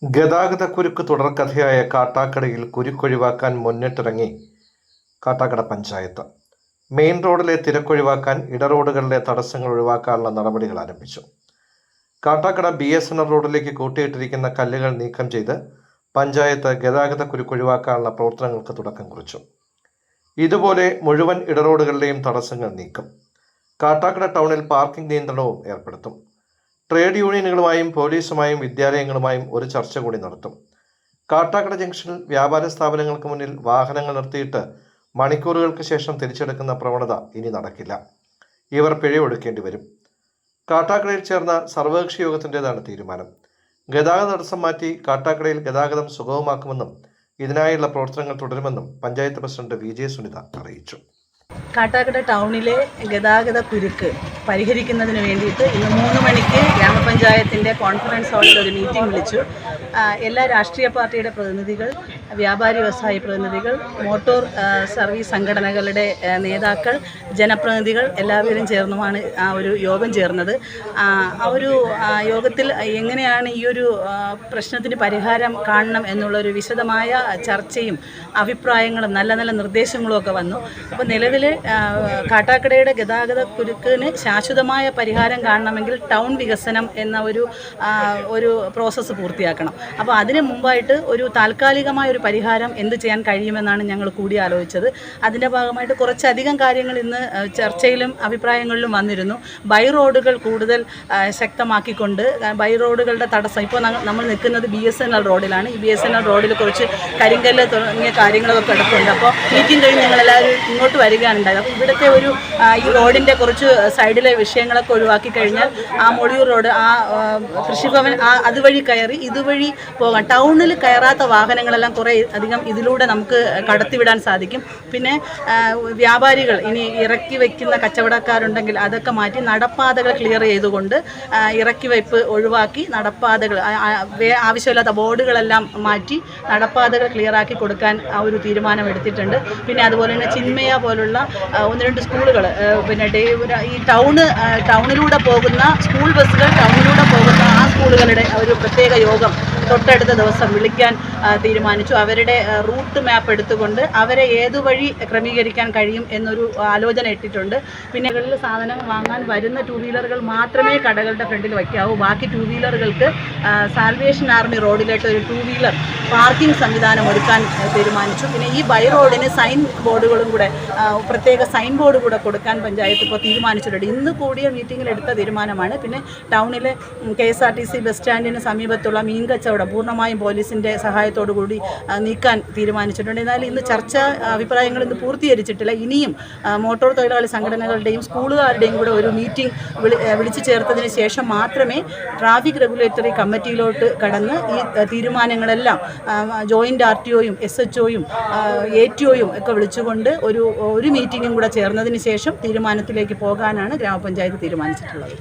ഗതാഗതക്കുരുക്ക് തുടർക്കഥയായ കാട്ടാക്കടയിൽ കുരുക്കൊഴിവാക്കാൻ മുന്നിട്ടിറങ്ങി കാട്ടാക്കട പഞ്ചായത്ത്. മെയിൻ റോഡിലെ തിരക്കൊഴിവാക്കാൻ ഇടറോഡുകളിലെ തടസ്സങ്ങൾ ഒഴിവാക്കാനുള്ള നടപടികൾ ആരംഭിച്ചു. കാട്ടാക്കട BSNL റോഡിലേക്ക് കൂട്ടിയിട്ടിരിക്കുന്ന കല്ലുകൾ നീക്കം ചെയ്ത് പഞ്ചായത്ത് ഗതാഗതക്കുരുക്കൊഴിവാക്കാനുള്ള പ്രവർത്തനങ്ങൾക്ക് തുടക്കം കുറിച്ചു. ഇതുപോലെ മുഴുവൻ ഇടറോഡുകളിലെയും തടസ്സങ്ങൾ നീക്കും. കാട്ടാക്കട ടൗണിൽ പാർക്കിംഗ് നിയന്ത്രണവും ഏർപ്പെടുത്തും. ട്രേഡ് യൂണിയനുകളുമായും പോലീസുമായും വിദ്യാലയങ്ങളുമായും ഒരു ചർച്ച കൂടി നടത്തും. കാട്ടാക്കട ജംഗ്ഷനിൽ വ്യാപാര സ്ഥാപനങ്ങൾക്ക് മുന്നിൽ വാഹനങ്ങൾ നിർത്തിയിട്ട് മണിക്കൂറുകൾക്ക് ശേഷം തിരിച്ചെടുക്കുന്ന പ്രവണത ഇനി നടക്കില്ല. ഇവർ പിഴയൊടുക്കേണ്ടി വരും. കാട്ടാക്കടയിൽ ചേർന്ന സർവകക്ഷി യോഗത്തിൻ്റെതാണ് തീരുമാനം. ഗതാഗത തടസ്സം മാറ്റി കാട്ടാക്കടയിൽ ഗതാഗതം സുഗമമാക്കുമെന്നും ഇതിനായുള്ള പ്രവർത്തനങ്ങൾ തുടരുമെന്നും പഞ്ചായത്ത് പ്രസിഡന്റ് VJ സുനിത അറിയിച്ചു. കാട്ടാക്കട ടൗണിലെ ഗതാഗത കുരുക്ക് പരിഹരിക്കുന്നതിന് വേണ്ടിയിട്ട് ഇന്ന് 3 മണിക്ക് ഗ്രാമപഞ്ചായത്തിൻ്റെ കോൺഫറൻസ് ഹാളിൽ ഒരു മീറ്റിംഗ് വിളിച്ചു. എല്ലാ രാഷ്ട്രീയ പാർട്ടിയുടെ പ്രതിനിധികൾ, വ്യാപാരി വ്യവസായ പ്രതിനിധികൾ, മോട്ടോർ സർവീസ് സംഘടനകളുടെ നേതാക്കൾ, ജനപ്രതിനിധികൾ എല്ലാവരും ചേർന്നുമാണ് ആ ഒരു യോഗം ചേർന്നത്. ആ ഒരു യോഗത്തിൽ എങ്ങനെയാണ് ഈ ഒരു പ്രശ്നത്തിന് പരിഹാരം കാണണം എന്നുള്ളൊരു വിശദമായ ചർച്ചയും അഭിപ്രായങ്ങളും നല്ല നല്ല നിർദ്ദേശങ്ങളും ഒക്കെ വന്നു. അപ്പോൾ നിലവിൽ കാട്ടാക്കടയുടെ ഗതാഗത കുരുക്കിന് ശാശ്വതമായ പരിഹാരം കാണണമെങ്കിൽ ടൗൺ വികസനം എന്ന ഒരു പ്രോസസ്സ് പൂർത്തിയാക്കണം. അപ്പോൾ അതിന് മുമ്പായിട്ട് ഒരു താൽക്കാലികമായ ഒരു പരിഹാരം എന്ത് ചെയ്യാൻ കഴിയുമെന്നാണ് ഞങ്ങൾ കൂടി ആലോചിച്ചത്. അതിൻ്റെ ഭാഗമായിട്ട് കുറച്ചധികം കാര്യങ്ങൾ ഇന്ന് ചർച്ചയിലും അഭിപ്രായങ്ങളിലും വന്നിരുന്നു. ബൈ റോഡുകൾ കൂടുതൽ ശക്തമാക്കിക്കൊണ്ട് ബൈ റോഡുകളുടെ തടസ്സം, ഇപ്പോൾ നമ്മൾ നിൽക്കുന്നത് BSNL റോഡിലാണ്. ഈ BSNL റോഡിൽ കുറച്ച് കരിങ്കല്ല് തുടങ്ങിയ കാര്യങ്ങളൊക്കെ കിടപ്പുണ്ട്. അപ്പോൾ മീറ്റിംഗ് കഴിഞ്ഞ് ഞങ്ങളെല്ലാവരും ഇങ്ങോട്ട് വരികയാണ് ഉണ്ടായത്. അപ്പോൾ ഇവിടുത്തെ ഈ റോഡിൻ്റെ കുറച്ച് സൈഡിലെ വിഷയങ്ങളൊക്കെ ഒഴിവാക്കി കഴിഞ്ഞാൽ ആ മൊഴിയൂർ റോഡ്, ആ കൃഷിഭവൻ, അതുവഴി കയറി ഇതുവഴി പോകാം. ടൗണിൽ കയറാത്ത വാഹനങ്ങളെല്ലാം കുറേ അധികം ഇതിലൂടെ നമുക്ക് കടത്തിവിടാൻ സാധിക്കും. പിന്നെ വ്യാപാരികൾ ഇനി ഇറക്കി വയ്ക്കുന്ന കച്ചവടക്കാരുണ്ടെങ്കിൽ അതൊക്കെ മാറ്റി നടപ്പാതകൾ ക്ലിയർ ചെയ്തുകൊണ്ട് ഇറക്കി വയ്പ്പ് ഒഴിവാക്കി നടപ്പാതകൾ, ആവശ്യമില്ലാത്ത ബോർഡുകളെല്ലാം മാറ്റി നടപ്പാതകൾ ക്ലിയറാക്കി കൊടുക്കാൻ ആ ഒരു തീരുമാനം എടുത്തിട്ടുണ്ട്. പിന്നെ അതുപോലെ തന്നെ ചിന്മയ പോലുള്ള 1-2 സ്കൂളുകൾ, പിന്നെ ഈ ടൗണിലൂടെ പോകുന്ന സ്കൂൾ ബസ്സുകൾ, ടൗണിലൂടെ പോകുന്ന ആ സ്കൂളുകളുടെ ഒരു പ്രത്യേക യോഗം തൊട്ടടുത്ത ദിവസം വിളിക്കാൻ തീരുമാനിച്ചു. അവരുടെ റൂട്ട് മാപ്പ് എടുത്തുകൊണ്ട് അവരെ ഏതുവഴി ക്രമീകരിക്കാൻ കഴിയും എന്നൊരു ആലോചന ഇട്ടിട്ടുണ്ട്. പിന്നെ കടകളിൽ സാധനങ്ങൾ വാങ്ങാൻ വരുന്ന 2 വീലറുകൾ മാത്രമേ കടകളുടെ ഫ്രണ്ടിൽ വയ്ക്കാവൂ. ബാക്കി 2 വീലറുകൾക്ക് സാൽവേഷൻ ആർമി റോഡിലായിട്ട് ഒരു 2 വീലർ പാർക്കിംഗ് സംവിധാനം ഒരുക്കാൻ തീരുമാനിച്ചു. പിന്നെ ഈ ബൈ റോഡിന് സൈൻ ബോർഡുകളും കൂടെ, പ്രത്യേക സൈൻ ബോർഡ് കൂടെ കൊടുക്കാൻ പഞ്ചായത്ത് ഇപ്പോൾ തീരുമാനിച്ചിട്ടുണ്ട്. ഇന്ന് കൂടിയ മീറ്റിങ്ങിൽ എടുത്ത തീരുമാനമാണ്. പിന്നെ ടൗണിലെ KSRTC ബസ് സ്റ്റാൻഡിന് സമീപത്തുള്ള മീൻ കച്ചവടം പൂർണ്ണമായും പോലീസിൻ്റെ സഹായത്തോടു കൂടി നീക്കാൻ തീരുമാനിച്ചിട്ടുണ്ട്. എന്നാൽ ഇന്ന് അഭിപ്രായങ്ങൾ ഇന്ന് പൂർത്തീകരിച്ചിട്ടില്ല. ഇനിയും മോട്ടോർ തൊഴിലാളി സംഘടനകളുടെയും സ്കൂളുകാരുടെയും കൂടെ ഒരു മീറ്റിംഗ് വിളിച്ചു ചേർത്തതിന് ശേഷം മാത്രമേ ട്രാഫിക് റെഗുലേറ്ററി കമ്മിറ്റിയിലോട്ട് കടന്ന് ഈ തീരുമാനങ്ങളെല്ലാം ജോയിൻ്റ് RTOയും SHOയും ATOയും ഒക്കെ വിളിച്ചുകൊണ്ട് ഒരു മീറ്റിംഗും കൂടെ ചേർന്നതിന് ശേഷം തീരുമാനത്തിലേക്ക് പോകാനാണ് ഗ്രാമപഞ്ചായത്ത് തീരുമാനിച്ചിട്ടുള്ളത്.